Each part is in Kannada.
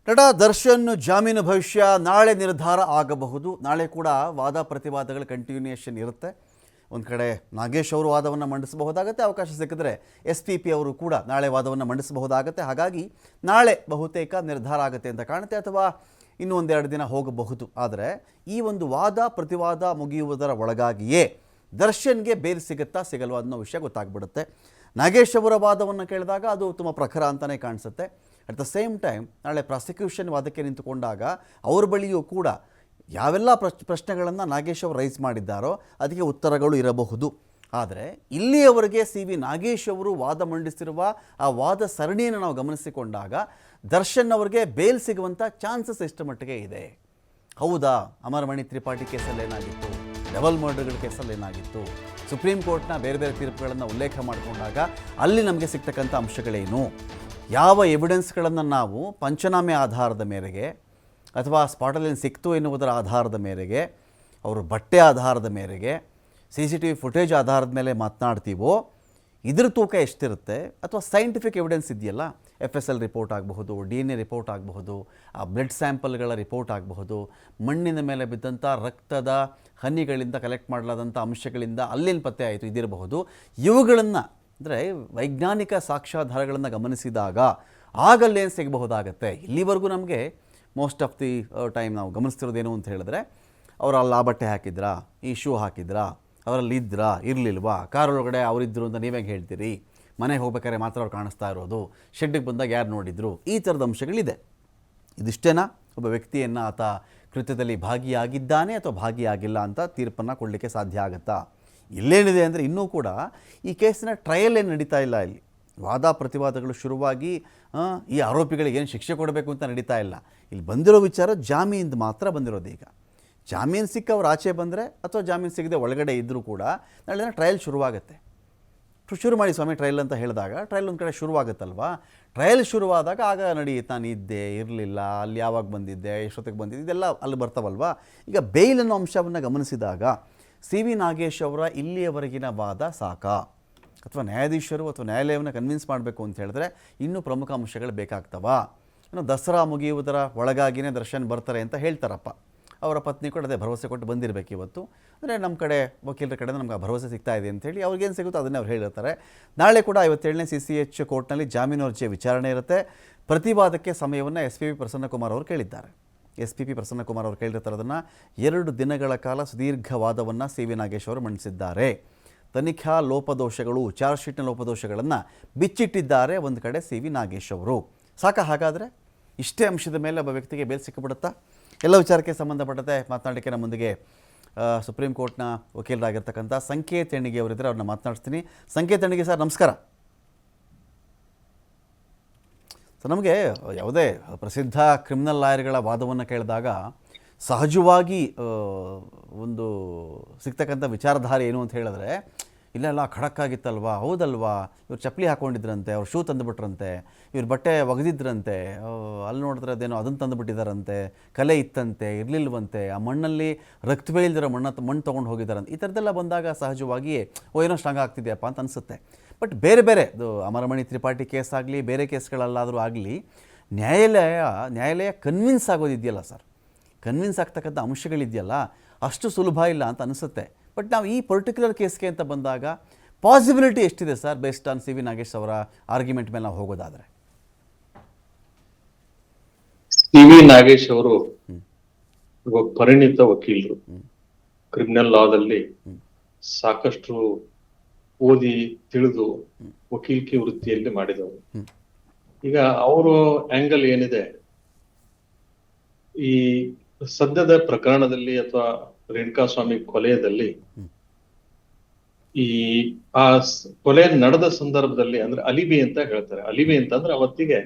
ನಟ ದರ್ಶನ್ ಜಾಮೀನು ಭವಿಷ್ಯ ನಾಳೆ ನಿರ್ಧಾರ ಆಗಬಹುದು. ನಾಳೆ ಕೂಡ ವಾದ ಪ್ರತಿವಾದಗಳ ಕಂಟಿನ್ಯೂಯೇಷನ್ ಇರುತ್ತೆ. ಒಂದು ಕಡೆ ನಾಗೇಶ್ ಅವರು ವಾದವನ್ನು ಮಂಡಿಸಬಹುದಾಗುತ್ತೆ, ಅವಕಾಶ ಸಿಕ್ಕಿದ್ರೆ SPP ಅವರು ಕೂಡ ನಾಳೆ ವಾದವನ್ನು ಮಂಡಿಸಬಹುದಾಗುತ್ತೆ. ಹಾಗಾಗಿ ನಾಳೆ ಬಹುತೇಕ ನಿರ್ಧಾರ ಆಗುತ್ತೆ ಅಂತ ಕಾಣುತ್ತೆ, ಅಥವಾ ಇನ್ನೂ ಒಂದೆರಡು ದಿನ ಹೋಗಬಹುದು. ಆದರೆ ಈ ಒಂದು ವಾದ ಪ್ರತಿವಾದ ಮುಗಿಯುವುದರ ಒಳಗಾಗಿಯೇ ದರ್ಶನ್ಗೆ ಬೇಲ್ ಸಿಗುತ್ತಾ ಸಿಗಲ್ವಾ ಅನ್ನೋ ವಿಷಯ ಗೊತ್ತಾಗ್ಬಿಡುತ್ತೆ. ನಾಗೇಶ್ ಅವರ ವಾದವನ್ನು ಕೇಳಿದಾಗ ಅದು ತುಂಬ ಪ್ರಖರ ಅಂತಲೇ ಕಾಣಿಸುತ್ತೆ. ಅಟ್ ದ ಸೇಮ್ ಟೈಮ್ ನಾಳೆ ಪ್ರಾಸಿಕ್ಯೂಷನ್ ವಾದಕ್ಕೆ ನಿಂತುಕೊಂಡಾಗ ಅವ್ರ ಬಳಿಯೂ ಕೂಡ ಯಾವೆಲ್ಲ ಪ್ರಶ್ನೆಗಳನ್ನು ನಾಗೇಶ್ ಅವರು ರೈಸ್ ಮಾಡಿದ್ದಾರೋ ಅದಕ್ಕೆ ಉತ್ತರಗಳು ಇರಬಹುದು. ಆದರೆ ಇಲ್ಲಿಯವರೆಗೆ CV ನಾಗೇಶ್ ಅವರು ವಾದ ಮಂಡಿಸಿರುವ ಆ ವಾದ ಸರಣಿಯನ್ನು ನಾವು ಗಮನಿಸಿಕೊಂಡಾಗ ದರ್ಶನ್ ಅವರಿಗೆ ಬೇಲ್ ಸಿಗುವಂಥ ಚಾನ್ಸಸ್ ಎಷ್ಟು ಮಟ್ಟಿಗೆ ಇದೆ? ಹೌದಾ, ಅಮರಮಣಿ ತ್ರಿಪಾಠಿ ಕೇಸಲ್ಲಿ ಏನಾಗಿತ್ತು, ಡಬಲ್ ಮರ್ಡರ್ಗಳ ಕೇಸಲ್ಲಿ ಏನಾಗಿತ್ತು, ಸುಪ್ರೀಂ ಕೋರ್ಟ್ನ ಬೇರೆ ಬೇರೆ ತೀರ್ಪುಗಳನ್ನು ಉಲ್ಲೇಖ ಮಾಡಿಕೊಂಡಾಗ ಅಲ್ಲಿ ನಮಗೆ ಸಿಗ್ತಕ್ಕಂಥ ಅಂಶಗಳೇನು, ಯಾವ ಎವಿಡೆನ್ಸ್ಗಳನ್ನು ನಾವು ಪಂಚನಾಮೆ ಆಧಾರದ ಮೇರೆಗೆ ಅಥವಾ ಸ್ಪಾಟಲ್ಲಿ ಸಿಕ್ತು ಎನ್ನುವುದರ ಆಧಾರದ ಮೇರೆಗೆ, ಅವರು ಬಟ್ಟೆ ಆಧಾರದ ಮೇರೆಗೆ, CCTV ಫುಟೇಜ್ ಆಧಾರದ ಮೇಲೆ ಮಾತನಾಡ್ತೀವೋ ಇದ್ರ ತೂಕ ಎಷ್ಟಿರುತ್ತೆ, ಅಥವಾ ಸೈಂಟಿಫಿಕ್ ಎವಿಡೆನ್ಸ್ ಇದೆಯಲ್ಲ, FSL ರಿಪೋರ್ಟ್ ಆಗಬಹುದು, DNA ರಿಪೋರ್ಟ್ ಆಗಬಹುದು, ಆ ಬ್ಲಡ್ ಸ್ಯಾಂಪಲ್ಗಳ ರಿಪೋರ್ಟ್ ಆಗಬಹುದು, ಮಣ್ಣಿನ ಮೇಲೆ ಬಿದ್ದಂಥ ರಕ್ತದ ಹನಿಗಳಿಂದ ಕಲೆಕ್ಟ್ ಮಾಡಲಾದಂಥ ಅಂಶಗಳಿಂದ ಅಲ್ಲೇನು ಪತ್ತೆ ಆಯಿತು ಇದಿರಬಹುದು. ಇವುಗಳನ್ನು ಅಂದರೆ ವೈಜ್ಞಾನಿಕ ಸಾಕ್ಷ್ಯಾಧಾರಗಳನ್ನು ಗಮನಿಸಿದಾಗ ಆಗಲ್ಲೇನು ಸಿಗಬಹುದಾಗತ್ತೆ. ಇಲ್ಲಿವರೆಗೂ ನಮಗೆ ಮೋಸ್ಟ್ ಆಫ್ ದಿ ಟೈಮ್ ನಾವು ಗಮನಿಸ್ತಿರೋದೇನು ಅಂತ ಹೇಳಿದ್ರೆ, ಅವರು ಅಲ್ಲಿ ಆ ಬಟ್ಟೆ ಹಾಕಿದ್ರಾ, ಈ ಶೂ ಹಾಕಿದ್ರಾ, ಅವರಲ್ಲಿ ಇದ್ರಾ ಇರಲಿಲ್ವಾ, ಕಾರೊಳಗಡೆ ಅವರಿದ್ದರು ಅಂತ ನೀವೇ ಹೇಳ್ತೀರಿ, ಮನೆಗೆ ಹೋಗ್ಬೇಕಾದ್ರೆ ಮಾತ್ರ ಅವ್ರು ಕಾಣಿಸ್ತಾ ಇರೋದು, ಶೆಡ್ಡಿಗೆ ಬಂದಾಗ ಯಾರು ನೋಡಿದ್ರು, ಈ ಥರದ ಅಂಶಗಳಿದೆ. ಇದಿಷ್ಟೇನಾ ಒಬ್ಬ ವ್ಯಕ್ತಿಯನ್ನು ಆತ ಕೃತ್ಯದಲ್ಲಿ ಭಾಗಿಯಾಗಿದ್ದಾನೆ ಅಥವಾ ಭಾಗಿಯಾಗಿಲ್ಲ ಅಂತ ತೀರ್ಪನ್ನು ಕೊಡಲಿಕ್ಕೆ ಸಾಧ್ಯ ಆಗುತ್ತಾ? ಇಲ್ಲೇನಿದೆ ಅಂದರೆ ಇನ್ನೂ ಕೂಡ ಈ ಕೇಸಿನ ಟ್ರಯಲ್ ಏನು ನಡೀತಾ ಇಲ್ಲ. ಇಲ್ಲಿ ವಾದ ಪ್ರತಿವಾದಗಳು ಶುರುವಾಗಿ ಈ ಆರೋಪಿಗಳಿಗೆ ಏನು ಶಿಕ್ಷೆ ಕೊಡಬೇಕು ಅಂತ ನಡೀತಾ ಇಲ್ಲ. ಇಲ್ಲಿ ಬಂದಿರೋ ವಿಚಾರ ಜಾಮೀನು ಮಾತ್ರ ಬಂದಿರೋದು. ಈಗ ಜಾಮೀನು ಸಿಕ್ಕ ಅವ್ರು ಆಚೆ ಬಂದರೆ ಅಥವಾ ಜಾಮೀನು ಸಿಗದೆ ಒಳಗಡೆ ಇದ್ದರೂ ಕೂಡ ನಾಳೆ ದಿನ ಟ್ರಯಲ್ ಶುರುವಾಗುತ್ತೆ. ಶುರು ಮಾಡಿ ಸ್ವಾಮಿ ಟ್ರಯಲ್ ಅಂತ ಹೇಳಿದಾಗ ಟ್ರಯಲ್ ಒಂದು ಕಡೆ ಶುರುವಾಗುತ್ತಲ್ವಾ. ಟ್ರಯಲ್ ಶುರುವಾದಾಗ ಆಗ ನಡೆಯುತ್ತೆ, ನಾನು ಇದ್ದೆ ಇರಲಿಲ್ಲ, ಅಲ್ಲಿ ಯಾವಾಗ ಬಂದಿದ್ದೆ, ಎಷ್ಟೊತ್ತಿಗೆ ಬಂದಿದ್ದೆ, ಇದೆಲ್ಲ ಅಲ್ಲಿ ಬರ್ತಾವಲ್ವಾ. ಈಗ ಬೇಲ್ ಅನ್ನೋ ಅಂಶವನ್ನು ಗಮನಿಸಿದಾಗ CV ನಾಗೇಶ್ ಅವರ ಇಲ್ಲಿಯವರೆಗಿನ ವಾದ ಸಾಕಾ, ಅಥವಾ ನ್ಯಾಯಾಧೀಶರು ಅಥವಾ ನ್ಯಾಯಾಲಯವನ್ನು ಕನ್ವಿನ್ಸ್ ಮಾಡಬೇಕು ಅಂತ ಹೇಳಿದ್ರೆ ಇನ್ನೂ ಪ್ರಮುಖ ಅಂಶಗಳು ಬೇಕಾಗ್ತವಾ? ಇನ್ನು ದಸರಾ ಮುಗಿಯುವುದರ ಒಳಗಾಗಿಯೇ ದರ್ಶನ್ ಬರ್ತಾರೆ ಅಂತ ಹೇಳ್ತಾರಪ್ಪ. ಅವರ ಪತ್ನಿ ಕೂಡ ಅದೇ ಭರವಸೆ ಕೊಟ್ಟು ಬಂದಿರಬೇಕು ಇವತ್ತು. ಅಂದರೆ ನಮ್ಮ ಕಡೆ ವಕೀಲರ ಕಡೆಯಿಂದ ನಮ್ಗೆ ಆ ಭರವಸೆ ಸಿಗ್ತಾ ಇದೆ ಅಂತೇಳಿ ಅವ್ರಿಗೇನು ಸಿಗುತ್ತೋ ಅದನ್ನೇ ಅವ್ರು ಹೇಳಿರ್ತಾರೆ. ನಾಳೆ ಕೂಡ 57ನೇ CCH ಕೋರ್ಟ್ನಲ್ಲಿ ಜಾಮೀನು ಅರ್ಜಿಯ ವಿಚಾರಣೆ ಇರುತ್ತೆ. ಪ್ರತಿವಾದಕ್ಕೆ ಸಮಯವನ್ನು SPP ಪ್ರಸನ್ನಕುಮಾರ್ ಅವರು ಕೇಳಿದ್ದಾರೆ. SPP ಪ್ರಸನ್ನಕುಮಾರ್ ಅವರು ಕೇಳಿರ್ತಾರದನ್ನು 2 ದಿನಗಳ ಕಾಲ ಸುದೀರ್ಘ ವಾದವನ್ನು CV ನಾಗೇಶ್ ಅವರು ಮಂಡಿಸಿದ್ದಾರೆ. ತನಿಖಾ ಲೋಪದೋಷಗಳು, ಚಾರ್ಜ್ ಶೀಟ್ನ ಲೋಪದೋಷಗಳನ್ನು ಬಿಚ್ಚಿಟ್ಟಿದ್ದಾರೆ ಒಂದು ಕಡೆ CV ನಾಗೇಶ್ ಅವರು. ಸಾಕ ಹಾಗಾದರೆ ಇಷ್ಟೇ ಅಂಶದ ಮೇಲೆ ಒಬ್ಬ ವ್ಯಕ್ತಿಗೆ ಬೇಲ್ ಸಿಕ್ಕಿಬಿಡುತ್ತಾ? ಎಲ್ಲ ವಿಚಾರಕ್ಕೆ ಸಂಬಂಧಪಟ್ಟಂತೆ ಮಾತನಾಡಲಿಕ್ಕೆ ನಮ್ಮೊಂದಿಗೆ ಸುಪ್ರೀಂ ಕೋರ್ಟ್ನ ವಕೀಲರಾಗಿರ್ತಕ್ಕಂಥ ಸಂಕೇತ್ ಎಣಿಗೆ ಅವರಿದ್ದರೆ, ಅವ್ರನ್ನ ಮಾತನಾಡಿಸ್ತೀನಿ. ಸಂಕೇತ್ ಎಣಿಗೆ ಸರ್, ನಮಸ್ಕಾರ. ಸೊ ನಮಗೆ ಯಾವುದೇ ಪ್ರಸಿದ್ಧ ಕ್ರಿಮಿನಲ್ ಲಾಯರ್ಗಳ ವಾದವನ್ನು ಕೇಳಿದಾಗ ಸಹಜವಾಗಿ ಒಂದು ಸಿಗ್ತಕ್ಕಂಥ ವಿಚಾರಧಾರೆ ಏನು ಅಂತ ಹೇಳಿದ್ರೆ, ಇಲ್ಲೆಲ್ಲ ಖಡಕ್ಕಾಗಿತ್ತಲ್ವಾ, ಹೌದಲ್ವಾ, ಇವ್ರು ಚಪ್ಪಲಿ ಹಾಕ್ಕೊಂಡಿದ್ರಂತೆ, ಅವ್ರು ಶೂ ತಂದುಬಿಟ್ರಂತೆ, ಇವ್ರ ಬಟ್ಟೆ ಒಗೆದಿದ್ರಂತೆ, ಅಲ್ಲಿ ನೋಡಿದ್ರೆ ಅದೇನೋ ಅದನ್ನು ತಂದುಬಿಟ್ಟಿದ್ದಾರಂತೆ, ಕಲೆ ಇತ್ತಂತೆ, ಇರಲಿಲ್ವಂತೆ, ಆ ಮಣ್ಣಲ್ಲಿ ರಕ್ತವೇ ಇಲ್ದಿರೋ ಮಣ್ಣು ತೊಗೊಂಡು ಹೋಗಿದ್ದಾರಂತೆ, ಈ ಥರದ್ದೆಲ್ಲ ಬಂದಾಗ ಸಹಜವಾಗಿ ಏನೋ ಸ್ಟ್ರಾಂಗ್ ಆಗ್ತಿದೆಯಪ್ಪ ಅಂತ ಅನಿಸುತ್ತೆ. ಬಟ್ ಬೇರೆ ಬೇರೆ ಅಮರಮಣಿ ತ್ರಿಪಾಠಿ ಕೇಸ್ ಆಗಲಿ, ಬೇರೆ ಕೇಸ್ಗಳಲ್ಲಾದರೂ ಆಗಲಿ ನ್ಯಾಯಾಲಯ ಕನ್ವಿನ್ಸ್ ಆಗೋದಿದೆಯಲ್ಲ ಸರ್, ಕನ್ವಿನ್ಸ್ ಆಗ್ತಕ್ಕಂಥ ಅಂಶಗಳಿದೆಯಲ್ಲ, ಅಷ್ಟು ಸುಲಭ ಇಲ್ಲ ಅಂತ ಅನಿಸುತ್ತೆ. ಬಟ್ ನಾವು ಈ ಪರ್ಟಿಕ್ಯುಲರ್ ಕೇಸ್ಗೆ ಅಂತ ಬಂದಾಗ ಪಾಸಿಬಿಲಿಟಿ ಎಷ್ಟಿದೆ sir, based on CV Nagesh ಅವರ ಆರ್ಗ್ಯುಮೆಂಟ್ ಮೇಲೆ ನಾವು ಹೋಗೋದಾದರೆ? CV ನಾಗೇಶ್ ಅವರು ಒಬ್ಬ ಪರಿಣಿತ ವಕೀಲರು, ಕ್ರಿಮಿನಲ್ ಲಾದಲ್ಲಿ ಸಾಕಷ್ಟು ಓದಿ ತಿಳಿದು ವಕೀಲಿಕೆ ವೃತ್ತಿಯಲ್ಲಿ ಮಾಡಿದವರು. ಈಗ ಅವರು ಆಂಗಲ್ ಏನಿದೆ, ಈ ಸದ್ಯದ ಪ್ರಕರಣದಲ್ಲಿ ಅಥವಾ ರೇಣುಕಾಸ್ವಾಮಿ ಕೊಲೆಯಲ್ಲಿ ಈ ಆ ಕೊಲೆ ನಡೆದ ಸಂದರ್ಭದಲ್ಲಿ, ಅಂದ್ರೆ ಅಲಿಬಿ ಅಂತ ಹೇಳ್ತಾರೆ. ಅಲಿಬಿ ಅಂತಂದ್ರೆ ಅವತ್ತಿಗೆ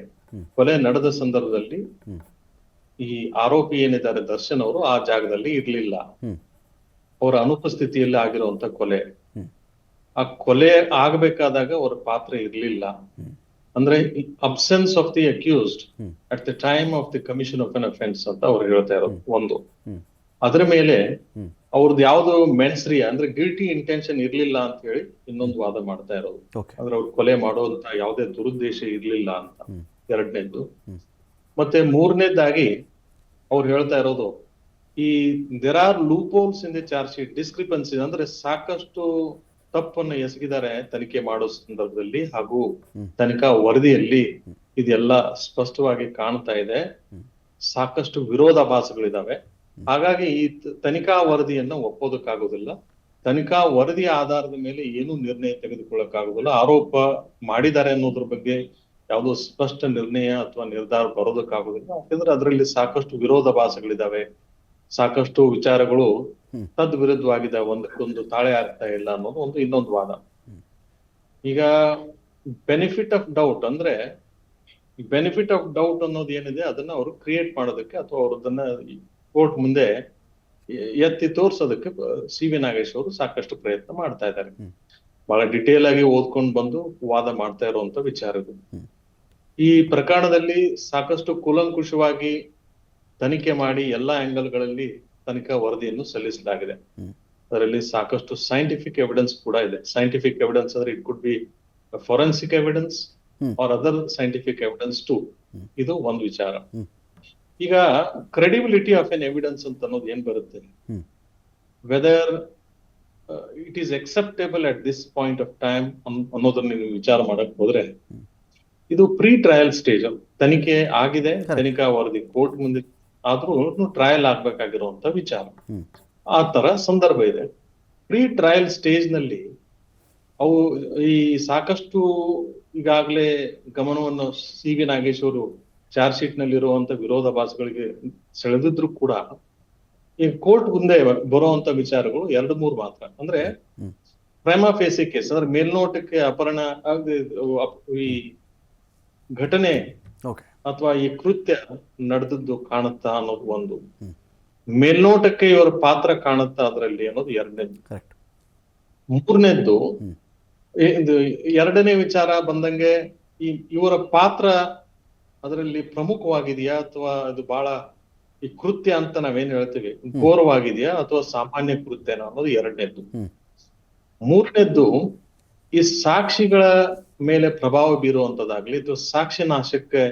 ಕೊಲೆ ನಡೆದ ಸಂದರ್ಭದಲ್ಲಿ ಈ ಆರೋಪಿ ಏನಿದ್ದಾರೆ ದರ್ಶನ್ ಅವರು ಆ ಜಾಗದಲ್ಲಿ ಇರ್ಲಿಲ್ಲ, ಅವರ ಅನುಪಸ್ಥಿತಿಯಲ್ಲಿ ಆಗಿರುವಂತ ಕೊಲೆ. ಆ ಕೊಲೆ ಆಗ್ಬೇಕಾದಾಗ ಅವರ ಪಾತ್ರ ಇರ್ಲಿಲ್ಲ. ಅಂದ್ರೆ absence of the accused at the time of the commission of an offence ಅಂತ ಅವ್ರು ಹೇಳ್ತಾ ಇರೋದು ಒಂದು. ಅದ್ರ ಮೇಲೆ ಅವ್ರದ್ದು ಯಾವ್ದು ಮೆನ್ಸ್ರಿ ಅಂದ್ರೆ ಗಿಲ್ಟಿ ಇಂಟೆನ್ಷನ್ ಇರ್ಲಿಲ್ಲ ಅಂತ ಹೇಳಿ ಇನ್ನೊಂದು ವಾದ ಮಾಡ್ತಾ ಇರೋದು. ಅಂದ್ರೆ ಅವ್ರು ಕೊಲೆ ಮಾಡೋಂತ ಯಾವುದೇ ದುರುದ್ದೇಶ ಇರ್ಲಿಲ್ಲ ಅಂತ ಎರಡನೇದ್ದು. ಮತ್ತೆ ಮೂರನೇದಾಗಿ ಅವ್ರು ಹೇಳ್ತಾ ಇರೋದು ಈ there are loopholes in the charge sheet, discrepancy ಅಂದ್ರೆ ಸಾಕಷ್ಟು ತಪ್ಪನ್ನು ಎಸಗಿದ್ದಾರೆ ತನಿಖೆ ಮಾಡೋ ಸಂದರ್ಭದಲ್ಲಿ ಹಾಗೂ ತನಿಖಾ ವರದಿಯಲ್ಲಿ ಇದೆಲ್ಲ ಸ್ಪಷ್ಟವಾಗಿ ಕಾಣ್ತಾ ಇದೆ. ಸಾಕಷ್ಟು ವಿರೋಧಾಭಾಸಗಳಿದಾವೆ. ಹಾಗಾಗಿ ಈ ತನಿಖಾ ವರದಿಯನ್ನ ಒಪ್ಪೋದಕ್ಕಾಗೋದಿಲ್ಲ. ತನಿಖಾ ವರದಿಯ ಆಧಾರದ ಮೇಲೆ ಏನು ನಿರ್ಣಯ ತೆಗೆದುಕೊಳ್ಳಕ್ಕಾಗೋದಿಲ್ಲ. ಆರೋಪ ಮಾಡಿದ್ದಾರೆ ಅನ್ನೋದ್ರ ಬಗ್ಗೆ ಯಾವುದೋ ಸ್ಪಷ್ಟ ನಿರ್ಣಯ ಅಥವಾ ನಿರ್ಧಾರ ಬರೋದಕ್ಕಾಗೋದಿಲ್ಲ. ಯಾಕಂದ್ರೆ ಅದರಲ್ಲಿ ಸಾಕಷ್ಟು ವಿರೋಧಾಭಾಸಗಳಿದಾವೆ, ಸಾಕಷ್ಟು ವಿಚಾರಗಳು ತದ್ವಿರುದ್ಧವಾಗಿದ್ದಾವೆ, ಒಂದಕ್ಕೊಂದು ತಾಳೆ ಆಗ್ತಾ ಇಲ್ಲ ಅನ್ನೋದು ಒಂದು ಇನ್ನೊಂದು ವಾದ. ಈಗ ಬೆನಿಫಿಟ್ ಆಫ್ ಡೌಟ್ ಅಂದ್ರೆ ಬೆನಿಫಿಟ್ ಆಫ್ ಡೌಟ್ ಅನ್ನೋದು ಏನಿದೆ ಅದನ್ನ ಅವರು ಕ್ರಿಯೇಟ್ ಮಾಡೋದಕ್ಕೆ ಅಥವಾ ಅವ್ರದನ್ನ ಕೋರ್ಟ್ ಮುಂದೆ ಎತ್ತಿ ತೋರ್ಸೋದಕ್ಕೆ ಸಿ ವಿ ನಾಗೇಶ್ ಅವರು ಸಾಕಷ್ಟು ಪ್ರಯತ್ನ ಮಾಡ್ತಾ ಇದ್ದಾರೆ. ಬಹಳ ಡಿಟೇಲ್ ಆಗಿ ಓದ್ಕೊಂಡು ಬಂದು ವಾದ ಮಾಡ್ತಾ ಇರುವಂತ ವಿಚಾರಗಳು. ಈ ಪ್ರಕರಣದಲ್ಲಿ ಸಾಕಷ್ಟು ಕೂಲಂಕುಷವಾಗಿ ತನಿಖೆ ಮಾಡಿ ಎಲ್ಲಾ ಆಂಗಲ್ಗಳಲ್ಲಿ ತನಿಖಾ ವರದಿಯನ್ನು ಸಲ್ಲಿಸಲಾಗಿದೆ. ಅದರಲ್ಲಿ ಸಾಕಷ್ಟು ಸೈಂಟಿಫಿಕ್ ಎವಿಡೆನ್ಸ್ ಕೂಡ ಇದೆ. ಸೈಂಟಿಫಿಕ್ ಎವಿಡೆನ್ಸ್ ಅಂದ್ರೆ it could be forensic evidence or other scientific evidence too. ಇದು ಒಂದು ವಿಚಾರ. ಈಗ ಕ್ರೆಡಿಬಿಲಿಟಿ ಆಫ್ ಎನ್ ಎವಿಡೆನ್ಸ್ ಅಂತ ಅನ್ನೋದು ಏನ್ ಬರುತ್ತೆ, whether it is acceptable at this point of time ಅನ್ನೋದನ್ನ ನೀವು ವಿಚಾರ ಮಾಡಕ್ ಹೋದ್ರೆ, ಇದು ಪ್ರೀ ಟ್ರಯಲ್ ಸ್ಟೇಜ್. ತನಿಖೆ ಆಗಿದೆ, ತನಿಖಾ ವರದಿ ಕೋರ್ಟ್ ಮುಂದೆ ಆದ್ರೂ ಟ್ರಯಲ್ ಆಗ್ಬೇಕಾಗಿರುವಂತ ವಿಚಾರ. ಆ ತರ ಸಂದರ್ಭ ಇದೆ. ಪ್ರೀ ಟ್ರಯಲ್ ಸ್ಟೇಜ್ ನಲ್ಲಿ ಅವು ಈ ಸಾಕಷ್ಟು ಈಗಾಗಲೇ ಗಮನವನ್ನು ಸಿ ವಿ ನಾಗೇಶ್ ಅವರು ಚಾರ್ಜ್ ಶೀಟ್ ನಲ್ಲಿ ಇರುವಂತ ವಿರೋಧಾಭಾಸಗಳಿಗೆ ಸೆಳೆದಿದ್ರು ಕೂಡ ಈ ಕೋರ್ಟ್ ಮುಂದೆ ಬರುವಂತ ವಿಚಾರಗಳು 2-3 ಮಾತ್ರ. ಅಂದ್ರೆ ಪ್ರೈಮಾ ಫೇಸಿ ಕೇಸ್ ಅಂದ್ರೆ ಮೇಲ್ನೋಟಕ್ಕೆ ಅಪಹರಣ ಈ ಘಟನೆ ಅಥವಾ ಈ ಕೃತ್ಯ ನಡೆದದ್ದು ಕಾಣುತ್ತಾ ಅನ್ನೋದು ಒಂದು, ಮೇಲ್ನೋಟಕ್ಕೆ ಇವರ ಪಾತ್ರ ಕಾಣುತ್ತಾ ಅದರಲ್ಲಿ ಅನ್ನೋದು ಎರಡನೇದು. ಮೂರನೇದ್ದು ಎರಡನೇ ವಿಚಾರ ಬಂದಂಗೆ ಇವರ ಪಾತ್ರ ಅದರಲ್ಲಿ ಪ್ರಮುಖವಾಗಿದೆಯಾ ಅಥವಾ ಅದು ಬಹಳ ಈ ಕೃತ್ಯ ಅಂತ ನಾವೇನ್ ಹೇಳ್ತೀವಿ ಘೋರವಾಗಿದೆಯಾ ಅಥವಾ ಸಾಮಾನ್ಯ ಕೃತ್ಯನ ಅನ್ನೋದು ಎರಡನೇದ್ದು. ಮೂರನೇದ್ದು ಈ ಸಾಕ್ಷಿಗಳ ಮೇಲೆ ಪ್ರಭಾವ ಬೀರುವಂತದ್ದಾಗ್ಲಿ ಅಥವಾ ಸಾಕ್ಷಿ ನಾಶಕ್ಕೆ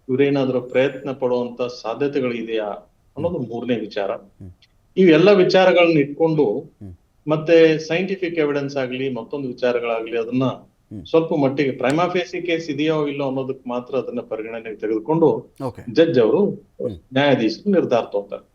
ಇವರೇನಾದ್ರೂ ಪ್ರಯತ್ನ ಪಡುವಂತ ಸಾಧ್ಯತೆಗಳಿದೆಯಾ ಅನ್ನೋದು ಮೂರನೇ ವಿಚಾರ. ಇವೆಲ್ಲ ವಿಚಾರಗಳನ್ನ ಇಟ್ಕೊಂಡು ಮತ್ತೆ ಸೈಂಟಿಫಿಕ್ ಎವಿಡೆನ್ಸ್ ಆಗ್ಲಿ ಮತ್ತೊಂದು ವಿಚಾರಗಳಾಗ್ಲಿ ಅದನ್ನ ಸ್ವಲ್ಪ ಮಟ್ಟಿಗೆ ಪ್ರೈಮಾ ಫೇಸಿ ಕೇಸ್ ಇದೆಯೋ ಇಲ್ಲೋ ಅನ್ನೋದಕ್ಕೆ ಮಾತ್ರ ಅದನ್ನ ಪರಿಗಣನೆಗೆ ತೆಗೆದುಕೊಂಡು ಜಡ್ಜ್ ಅವರು ನ್ಯಾಯಾಧೀಶರು ನಿರ್ಧಾರ ತಗೋತಾರೆ.